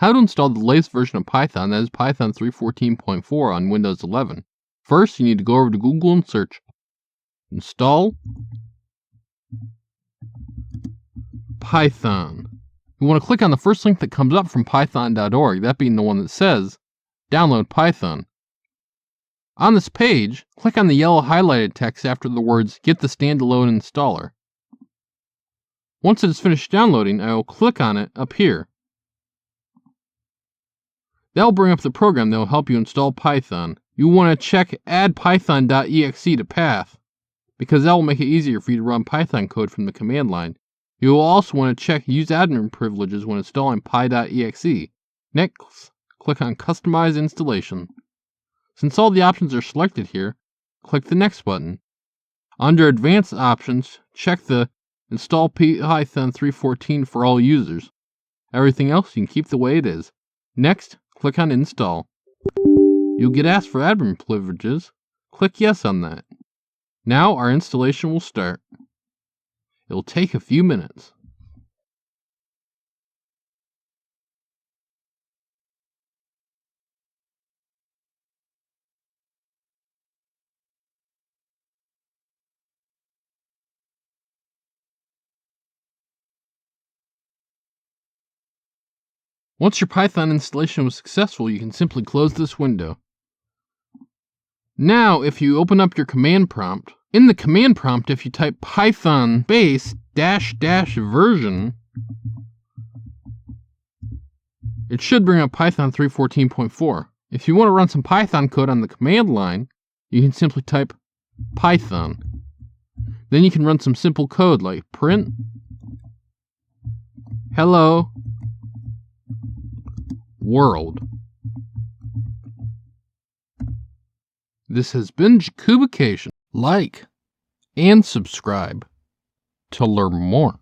how to install the latest version of Python, that is Python 3.14.4 on Windows 11. First, you need to go over to Google and search install Python. You want to click on the first link that comes up from python.org, that being the one that says download Python. On this page, click on the yellow highlighted text after the words get the standalone installer. Once it is finished downloading, I will click on it up here. That will bring up the program that will help you install Python. You want to check add python.exe to path, because that will make it easier for you to run Python code from the command line. You will also want to check use admin privileges when installing py.exe. Next, click on customize installation. Since all the options are selected here, click the next button. Under advanced options, check the install Python 3.14 for all users. Everything else you can keep the way it is. Next, click on install. You'll get asked for admin privileges. Click yes on that. Now our installation will start. It will take a few minutes. Once your Python installation was successful, you can simply close this window. Now, if you open up your command prompt, in the command prompt, if you type python base -- version, it should bring up Python 3.14.4. If you want to run some Python code on the command line, you can simply type Python. Then you can run some simple code like print hello world. This has been Jakubication. Like and subscribe to learn more.